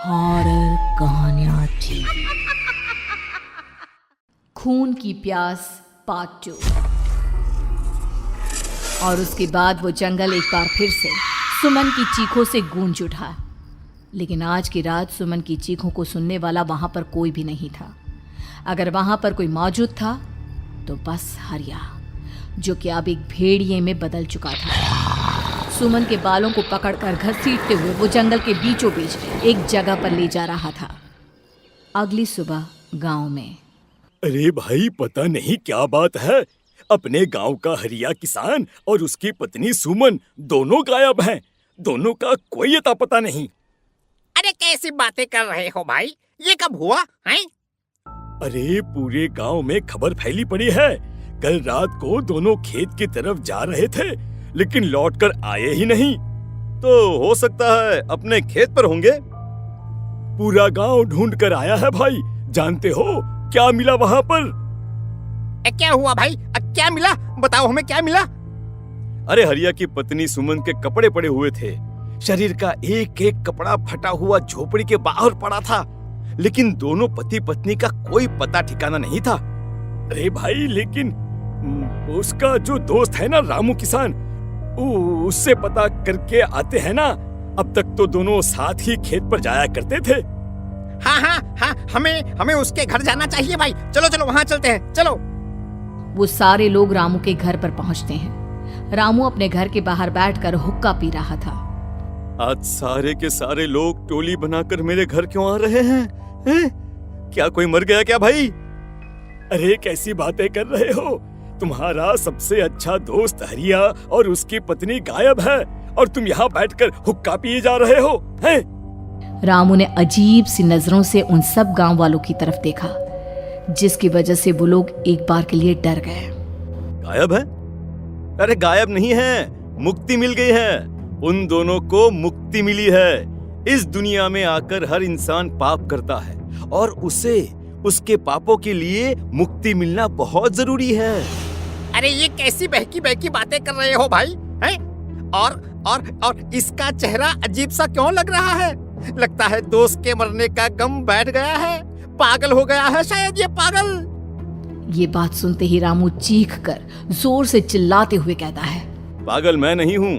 Horror कहानियां थी। खून की प्यास पार्ट 2। और उसके बाद वो जंगल एक बार फिर से सुमन की चीखों से गूंज उठा। लेकिन आज की रात सुमन की चीखों को सुनने वाला वहां पर कोई भी नहीं था। अगर वहां पर कोई मौजूद था तो बस हरिया, जो कि अब एक भेड़िए में बदल चुका था। सुमन के बालों को पकड़कर घसीटते हुए वो जंगल के बीचों बीच एक जगह पर ले जा रहा था। अगली सुबह गांव में। अरे भाई, पता नहीं क्या बात है, अपने गांव का हरिया किसान और उसकी पत्नी सुमन दोनों गायब हैं। दोनों का कोई अता पता नहीं। अरे कैसी बातें कर रहे हो भाई, ये कब हुआ है? अरे पूरे गांव में खबर फैली पड़ी है। कल रात को दोनों खेत की तरफ जा रहे थे, लेकिन लौटकर आए ही नहीं। तो हो सकता है अपने खेत पर होंगे। पूरा गांव ढूंढ कर आया है भाई। जानते हो क्या मिला वहां पर? क्या हुआ भाई? क्या मिला? बताओ हमें, क्या मिला? अरे हरिया की पत्नी सुमन के कपड़े पड़े हुए थे। शरीर का एक एक कपड़ा फटा हुआ झोपड़ी के बाहर पड़ा था, लेकिन दोनों पति पत्नी का कोई पता ठिकाना नहीं था। अरे भाई, लेकिन उसका जो दोस्त है ना रामू किसान, उससे पता करके आते हैं ना। अब तक तो दोनों साथ ही खेत पर जाया करते थे। हाँ, हमें उसके घर जाना चाहिए भाई। चलो वहाँ चलते हैं, चलो। वो सारे लोग रामू के घर पर पहुंचते हैं। रामू अपने घर के बाहर बैठकर हुक्का पी रहा था। आज सारे के सारे लोग टोली बनाकर मेरे घर क्यों आ रहे हैं? क्या कोई मर गया क्या भाई? अरे कैसी बातें कर रहे हो? तुम्हारा सबसे अच्छा दोस्त हरिया और उसकी पत्नी गायब है और तुम यहाँ बैठकर हुक्का पिए जा रहे हो हैं? रामू ने अजीब सी नजरों से उन सब गांव वालों की तरफ देखा, जिसकी वजह से वो लोग एक बार के लिए डर गए। गायब है? अरे गायब नहीं है, मुक्ति मिल गई है। उन दोनों को मुक्ति मिली है। इस दुनिया में आकर हर इंसान पाप करता है और उसे उसके पापों के लिए मुक्ति मिलना बहुत जरूरी है। अरे ये कैसी बहकी बातें कर रहे हो भाई, हैं? और इसका चेहरा अजीब सा क्यों लग रहा है? लगता है दोस्त के मरने का गम बैठ गया है। पागल हो गया है शायद ये पागल। ये बात सुनते ही रामू चीख कर जोर से चिल्लाते हुए कहता है, पागल मैं नहीं हूँ,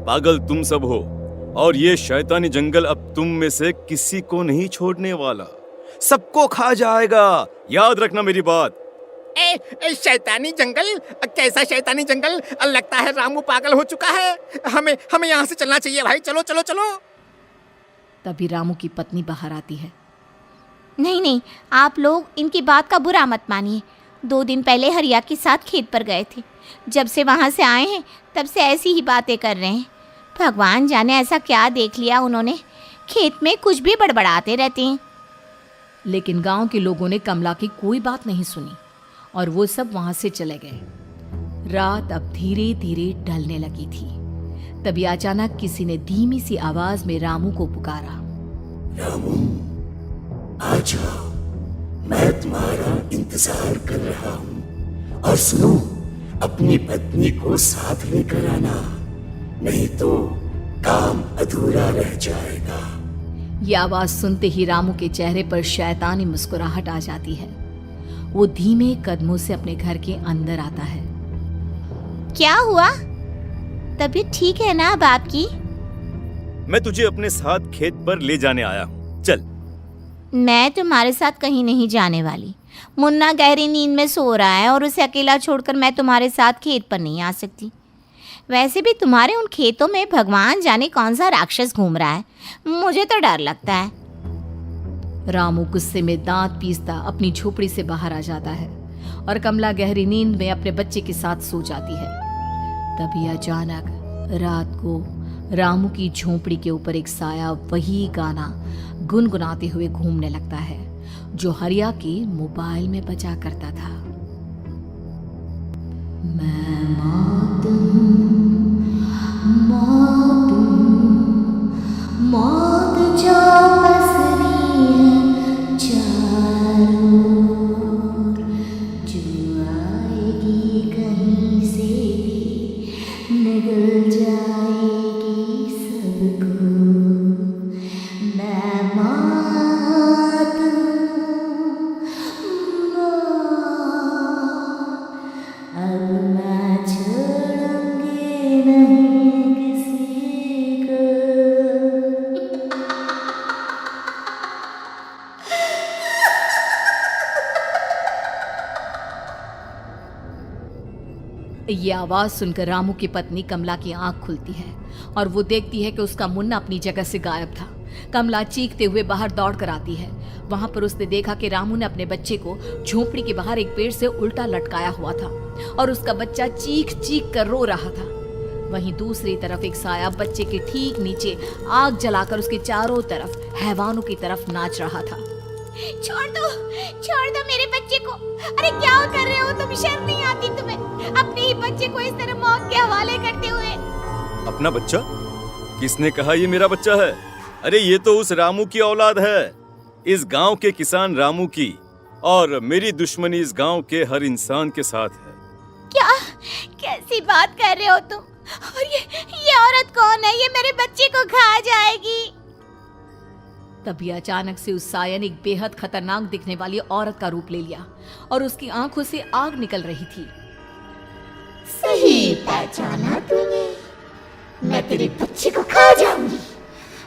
पागल तुम सब हो। और ये शैतानी जंगल अब तुम में से किसी को नहीं छोड़ने वाला, सबको खा जाएगा। याद रखना मेरी बात। शैतानी जंगल? कैसा शैतानी जंगल? लगता है रामू पागल हो चुका है। हमें यहाँ से चलना चाहिए भाई। चलो। तभी रामू की पत्नी बाहर आती है। नहीं, आप लोग इनकी बात का बुरा मत मानिए। 2 दिन पहले हरिया के साथ खेत पर गए थे। जब से वहाँ से आए हैं तब से ऐसी ही बातें कर रहे हैं। भगवान जाने ऐसा क्या देख लिया उन्होंने, खेत में कुछ भी बड़बड़ाते रहते हैं। लेकिन गांव के लोगों ने कमला की कोई बात नहीं सुनी और वो सब वहां से चले गए। रात अब धीरे धीरे ढलने लगी थी। तभी अचानक किसी ने धीमी सी आवाज में रामू को पुकारा। रामू, आ जाओ, मैं तुम्हारा इंतजार कर रहा हूँ। और सुनो, अपनी पत्नी को साथ लेकर आना, नहीं तो काम अधूरा रह जाएगा। ये आवाज सुनते ही रामू के चेहरे पर शैतानी मुस्कुराहट आ जाती है। वो धीमे कदमों से अपने घर के अंदर आता है। क्या हुआ? तबीयत ठीक है ना अब आपकी? मैं तुझे अपने साथ खेत पर ले जाने आया हूँ, चल। मैं तुम्हारे साथ कहीं नहीं जाने वाली। मुन्ना गहरी नींद में सो रहा है और उसे अकेला छोड़कर मैं तुम्हारे साथ खेत पर नहीं आ सकती। वैसे भी तुम्हारे उन खेतों में भगवान जाने कौन सा राक्षस घूम रहा है, मुझे तो डर लगता है। रामू गुस्से में दांत पीसता अपनी झोपड़ी से बाहर आ जाता है और कमला गहरी नींद में अपने बच्चे के साथ सो जाती है। तभी अचानक रात को रामू की झोपड़ी के ऊपर एक साया वही गाना गुनगुनाते हुए घूमने लगता है जो हरिया के मोबाइल में बजा करता था। मैं मौत जो पसरी है चारों ओर, जो आएगी कहीं से भी निगल जाएगी सबको। मैं ये आवाज सुनकर रामू की पत्नी कमला की आंख खुलती है और वो देखती है कि उसका मुन्ना अपनी जगह से गायब था। कमला चीखते हुए बाहर दौड़ कर आती है। वहां पर उसने देखा कि रामू ने अपने बच्चे को झोपड़ी के बाहर एक पेड़ से उल्टा लटकाया हुआ था और उसका बच्चा चीख चीख कर रो रहा था। वहीं दूसरी तरफ एक साया बच्चे के ठीक नीचे आग जलाकर उसके चारों तरफ हैवानों की तरफ नाच रहा था। छोड़ दो मेरे बच्चे को। अरे क्या कर रहे हो तुम? शर्म नहीं आती तुम्हें? अपने ही बच्चे को इस तरह मौत के हवाले करते हुए। अपना बच्चा? किसने कहा ये मेरा बच्चा है? अरे ये तो उस रामू की औलाद है, इस गांव के किसान रामू की, और मेरी दुश्मनी इस गांव के हर इंसान के साथ है। क्या? कैसी बात कर रहे हो तुम? और ये औरत कौन है? ये मेरे बच्चे को खा जाएगी। तभी अचानक से उस साया ने एक बेहद खतरनाक दिखने वाली औरत का रूप ले लिया और उसकी आंखों से आग निकल रही थी। सही पहचाना तूने, मैं तेरे बच्चे को खा जाऊंगी।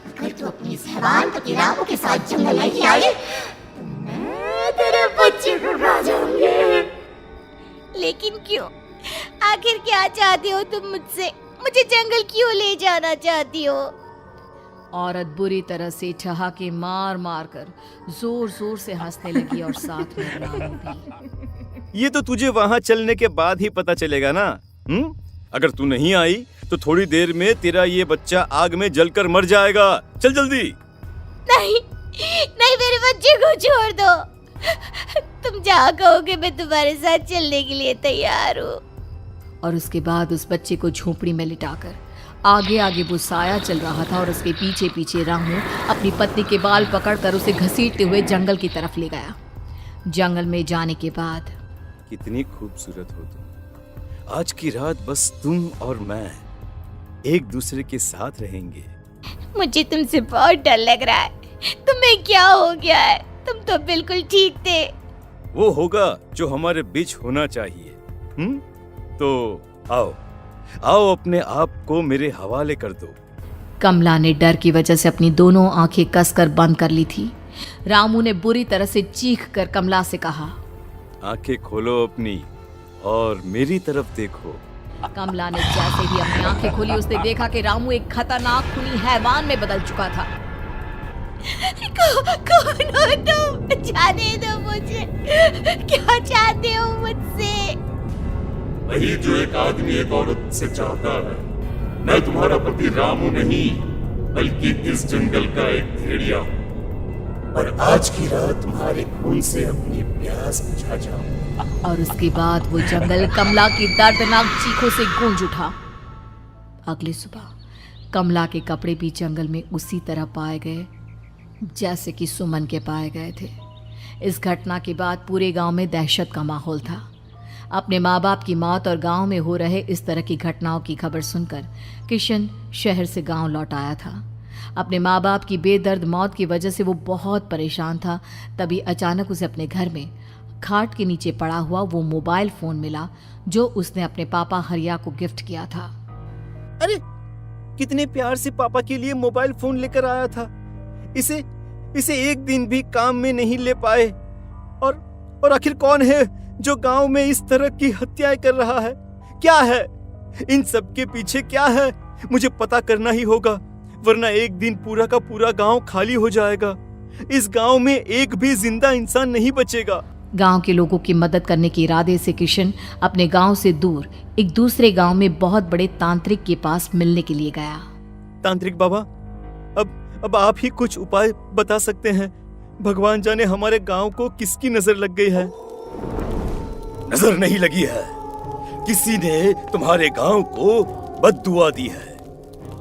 अगर तू अपनी इस हैवान पति रामू के साथ जंगल नहीं आए तो मैं तेरे बच्चे को खा जाऊंगी। लेकिन क्यों? आखिर क्या चाहती हो तुम मुझसे? मुझे जंगल क्यों ले जाना चाहती हो? औरत बुरी तरह से ठहाके मार मार कर जोर जोर से हंसने लगी और साथ में रामू भी। ये तो तुझे वहाँ चलने के बाद ही पता चलेगा ना। अगर तू नहीं आई तो थोड़ी देर में तेरा ये बच्चा आग में जलकर मर जाएगा। चल जल्दी। नहीं, मेरे बच्चे को छोड़ दो। तुम जहाँ कहोगे मैं तुम्हारे साथ चलने के लिए तैयार हूँ। और उसके बाद उस बच्चे को झोपड़ी में लिटाकर आगे आगे वो साया चल रहा था और उसके पीछे पीछे रामू अपनी पत्नी के बाल पकड़कर उसे घसीटते हुए जंगल की तरफ ले गया। जंगल में जाने के बाद, कितनी खूबसूरत हो तुम। आज की रात बस तुम और मैं एक दूसरे के साथ रहेंगे। मुझे तुमसे बहुत डर लग रहा है। तुम्हें क्या हो गया है? तुम तो बिल्कुल ठीक थे। वो होगा जो हमारे बीच होना चाहिए। तो आओ अपने आप को मेरे हवाले कर दो। कमला ने डर की वजह से अपनी दोनों आंखें कसकर बंद कर ली थी। रामू ने बुरी तरह से चीख कर कमला से कहा, आंखें खोलो अपनी और मेरी तरफ देखो। कमला ने जैसे ही अपनी आंखें खोली उसने देखा कि रामू एक खतरनाक खूनी हैवान में बदल चुका था। कौन हो तुम? जाने दो मुझे। क्या चाहते हो मुझसे? वही जो एक आदमी एक औरत से चाहता है। मैं तुम्हारा पति रामू नहीं, बल्कि इस जंगल का एक भेड़िया हूँ, और आज की रात तुम्हारे खून से अपनी प्यास बुझा जाऊं। और उसके बाद वो जंगल कमला की दर्दनाक चीखों से गूंज उठा। अगली सुबह कमला के कपड़े भी जंगल में उसी तरह पाए गए जैसे कि सुमन के पाए गए थे। इस घटना के बाद पूरे गांव में दहशत का माहौल था। अपने माँ बाप की मौत और गांव में हो रहे इस तरह की घटनाओं की खबर सुनकर किशन शहर से गांव लौट आया था। अपने माँ बाप की बेदर्द मौत की वजह से वो बहुत परेशान था। तभी अचानक उसे अपने घर में खाट के नीचे पड़ा हुआ वो मोबाइल फोन मिला जो उसने अपने पापा हरिया को गिफ्ट किया था। अरे कितने प्यार से पापा के लिए मोबाइल फोन लेकर आया था। इसे एक दिन भी काम में नहीं ले पाए। और आखिर कौन है जो गांव में इस तरह की हत्याएं कर रहा है? क्या है इन सब के पीछे? क्या है? मुझे पता करना ही होगा, वरना एक दिन पूरा का पूरा गांव खाली हो जाएगा। इस गांव में एक भी जिंदा इंसान नहीं बचेगा। गांव के लोगों की मदद करने के इरादे से किशन अपने गांव से दूर एक दूसरे गांव में बहुत बड़े तांत्रिक के पास मिलने के लिए गया। तांत्रिक बाबा, अब आप ही कुछ उपाय बता सकते हैं। भगवान जाने हमारे गांव को किसकी नजर लग गई है। नजर नहीं लगी है, किसी ने तुम्हारे गांव को बद्दुआ दी है।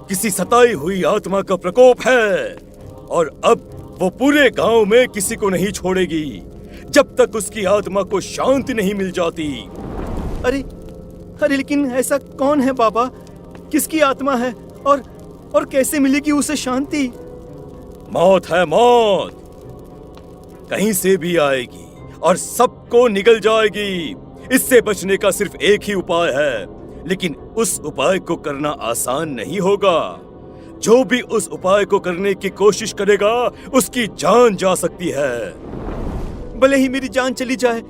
किसी सताई हुई आत्मा का प्रकोप है और अब वो पूरे गांव में किसी को नहीं छोड़ेगी जब तक उसकी आत्मा को शांति नहीं मिल जाती। अरे लेकिन ऐसा कौन है बाबा? किसकी आत्मा है और कैसे मिलेगी उसे शांति? मौत है मौत, कहीं से भी आएगी और सबको निगल जाएगी। इससे बचने का सिर्फ एक ही उपाय है, लेकिन उस उपाय को करना आसान नहीं होगा। जो भी उस उपाय को करने की कोशिश करेगा उसकी जान जा सकती है। भले ही मेरी जान चली जाए,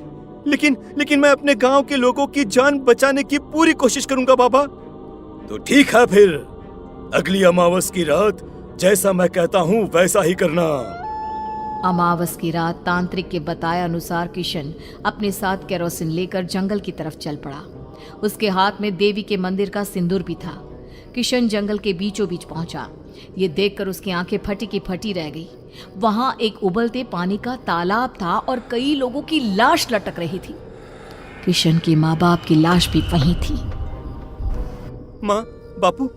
लेकिन मैं अपने गांव के लोगों की जान बचाने की पूरी कोशिश करूंगा बाबा। तो ठीक है, फिर अगली अमावस की रात जैसा मैं कहता हूँ वैसा ही करना। अमावस की रात तांत्रिक के बताए अनुसार किशन अपने साथ केरोसिन लेकर जंगल की तरफ चल पड़ा। उसके हाथ में देवी के मंदिर का सिंदूर भी था। किशन जंगल के बीचों बीच पहुंचा। ये देखकर उसकी आंखें फटी की फटी रह गई। वहां एक उबलते पानी का तालाब था और कई लोगों की लाश लटक रही थी। किशन के माँ बाप की लाश भी वहीं थी। माँ, बापू,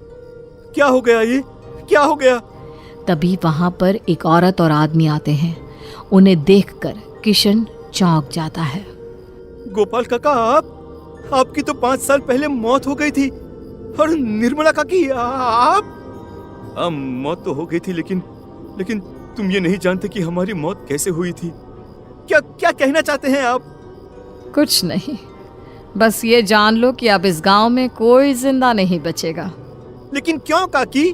क्या हो गया? ये क्या हो गया? तभी वहां पर एक औरत और आदमी आते हैं। उन्हें देखकर किशन चौंक जाता है। गोपाल काका, आपकी तो 5 साल पहले मौत हो गई थी। और निर्मला काकी, आप? मौत तो हो गई थी, लेकिन तुम ये नहीं जानते कि हमारी मौत कैसे हुई थी। क्या कहना चाहते हैं आप? कुछ नहीं, बस ये जान लो कि अब इस गांव में कोई जिंदा नहीं बचेगा। लेकिन क्यों काकी?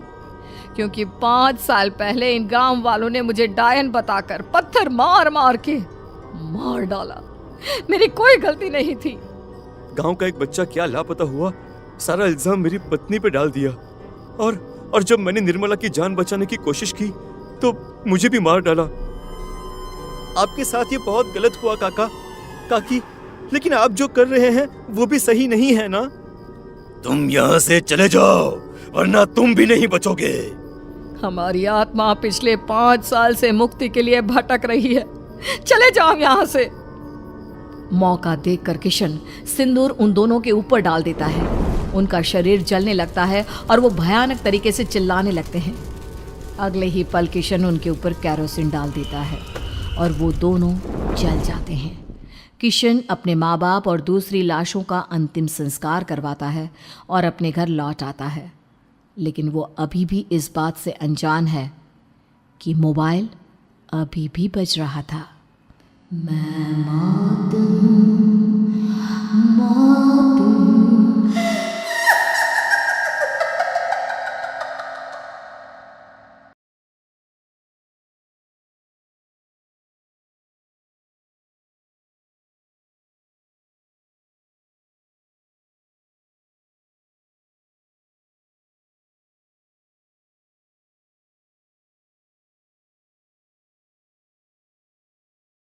क्योंकि 5 साल पहले इन गांव वालों ने मुझे डायन बताकर पत्थर मार मार के मार डाला। मेरी कोई गलती नहीं थी। गांव का एक बच्चा क्या लापता हुआ, सारा इल्जाम मेरी पत्नी पे डाल दिया। और जब मैंने निर्मला की जान बचाने की कोशिश की तो मुझे भी मार डाला। आपके साथ ये बहुत गलत हुआ काकी, लेकिन आप जो कर रहे हैं वो भी सही नहीं है ना? तुम यहाँ से चले जाओ वरना तुम भी नहीं बचोगे। हमारी आत्मा पिछले 5 साल से मुक्ति के लिए भटक रही है। चले जाओ यहाँ से। मौका देखकर किशन सिंदूर उन दोनों के ऊपर डाल देता है। उनका शरीर जलने लगता है और वो भयानक तरीके से चिल्लाने लगते हैं। अगले ही पल किशन उनके ऊपर केरोसिन डाल देता है और वो दोनों जल जाते हैं। किशन अपने माँ बाप और दूसरी लाशों का अंतिम संस्कार करवाता है और अपने घर लौट आता है। लेकिन वो अभी भी इस बात से अनजान है कि मोबाइल अभी भी बज रहा था। मैं मौत हूँ।